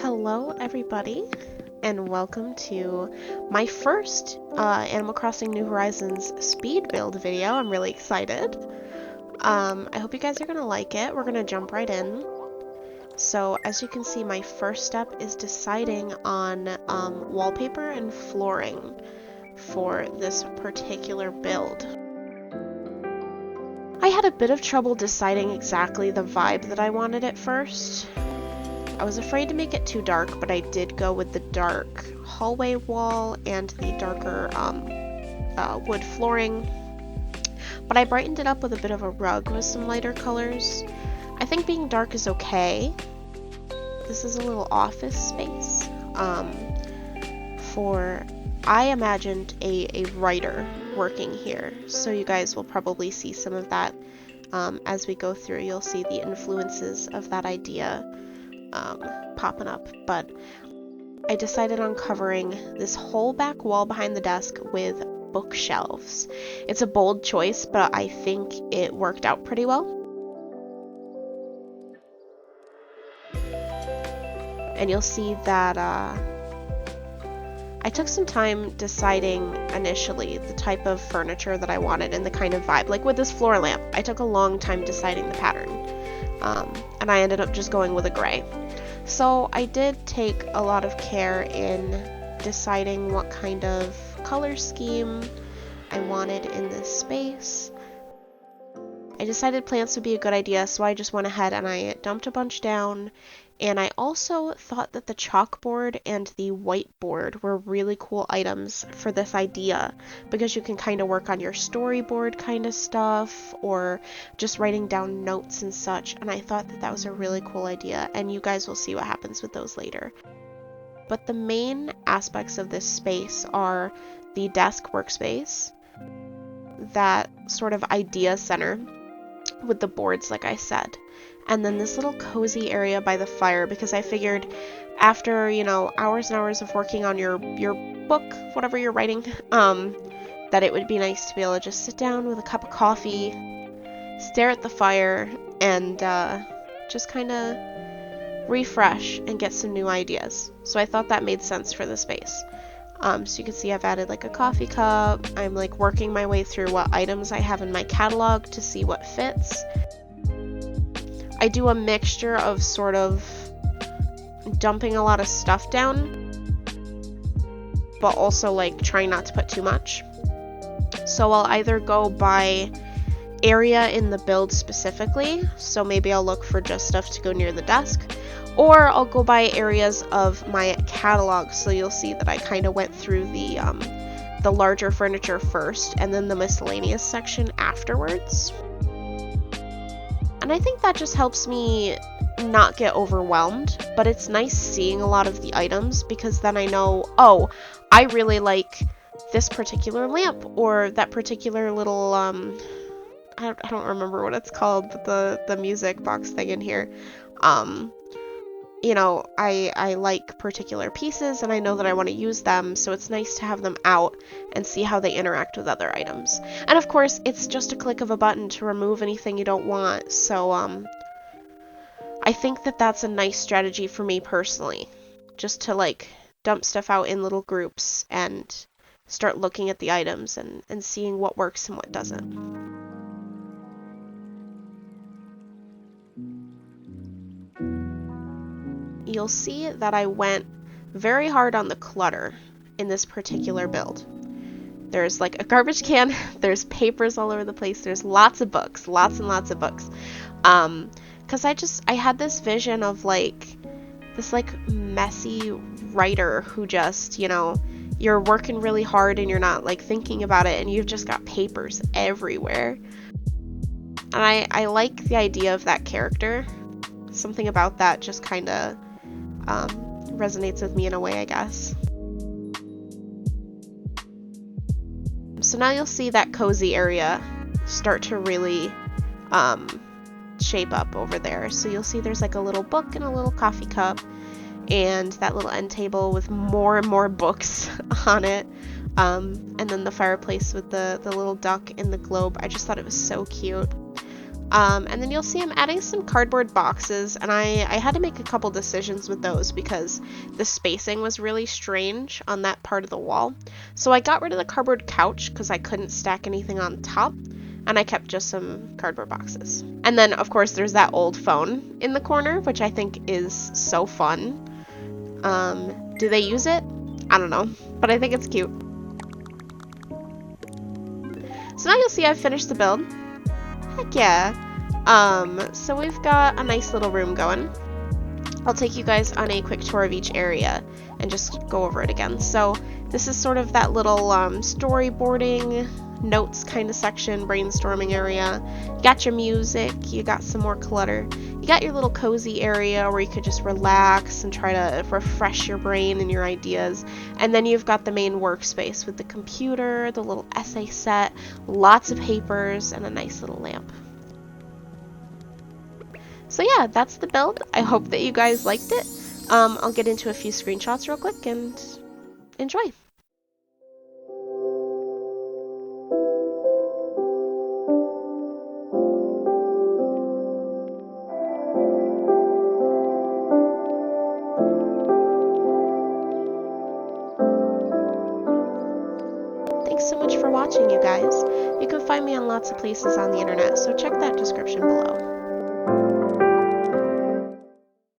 Hello everybody, and welcome to my first Animal Crossing New Horizons speed build video. I'm really excited. I hope you guys are going to like it. We're going to jump right in. So as you can see, my first step is deciding on wallpaper and flooring for this particular build. I had a bit of trouble deciding exactly the vibe that I wanted at first. I was afraid to make it too dark, but I did go with the dark hallway wall and the darker wood flooring. But I brightened it up with a bit of a rug with some lighter colors. I think being dark is okay. This is a little office space I imagined a writer working here. So you guys will probably see some of that as we go through. You'll see the influences of that idea popping up, but I decided on covering this whole back wall behind the desk with bookshelves. It's a bold choice, but I think it worked out pretty well. And you'll see that I took some time deciding initially the type of furniture that I wanted and the kind of vibe. Like with this floor lamp, I took a long time deciding the pattern, and I ended up just going with a gray. So I did take a lot of care in deciding what kind of color scheme I wanted in this space. I decided plants would be a good idea, so I just went ahead and I dumped a bunch down. And I also thought that the chalkboard and the whiteboard were really cool items for this idea, because you can kind of work on your storyboard kind of stuff or just writing down notes and such. And I thought that that was a really cool idea, and you guys will see what happens with those later. But the main aspects of this space are the desk workspace, that sort of idea center with the boards like I said, and then this little cozy area by the fire, because I figured after, you know, hours and hours of working on your book, whatever you're writing, that it would be nice to be able to just sit down with a cup of coffee, stare at the fire, and just kind of refresh and get some new ideas. So I thought that made sense for the space. So you can see I've added like a coffee cup. I'm like working my way through what items I have in my catalog to see what fits. I do a mixture of sort of dumping a lot of stuff down, but also like trying not to put too much. So I'll either go by area in the build specifically, so maybe I'll look for just stuff to go near the desk, or I'll go by areas of my catalog. So you'll see that I kind of went through the larger furniture first and then the miscellaneous section afterwards. And I think that just helps me not get overwhelmed, but it's nice seeing a lot of the items, because then I know, oh, I really like this particular lamp or that particular little, I don't remember what it's called, but the music box thing in here. You know, I like particular pieces and I know that I want to use them, so it's nice to have them out and see how they interact with other items. And of course, it's just a click of a button to remove anything you don't want, so I think that that's a nice strategy for me personally, just to like dump stuff out in little groups and start looking at the items and seeing what works and what doesn't. You'll see that I went very hard on the clutter in this particular build. There's like a garbage can, there's papers all over the place, there's lots of books, lots and lots of books. Because I had this vision of like this like messy writer who just, you know, you're working really hard and you're not like thinking about it and you've just got papers everywhere. And I like the idea of that character. Something about that just kind of resonates with me in a way, I guess. So now you'll see that cozy area start to really shape up over there. So you'll see there's like a little book and a little coffee cup and that little end table with more and more books on it. And then the fireplace with the little duck in the globe. I just thought it was so cute. And then you'll see I'm adding some cardboard boxes, and I had to make a couple decisions with those because the spacing was really strange on that part of the wall. So I got rid of the cardboard couch because I couldn't stack anything on top, and I kept just some cardboard boxes. And then, of course, there's that old phone in the corner, which I think is so fun. Do they use it? I don't know, but I think it's cute. So now you'll see I've finished the build. Heck yeah. So we've got a nice little room going. I'll take you guys on a quick tour of each area and just go over it again. So this is sort of that little storyboarding notes kind of section, brainstorming area. You got your music, you got some more clutter. You got your little cozy area where you could just relax and try to refresh your brain and your ideas. And then you've got the main workspace with the computer, the little essay set, lots of papers, and a nice little lamp. So yeah, that's the build. I hope that you guys liked it. I'll get into a few screenshots real quick and enjoy. Thanks so much for watching, you guys. You can find me on lots of places on the internet, so check that description below.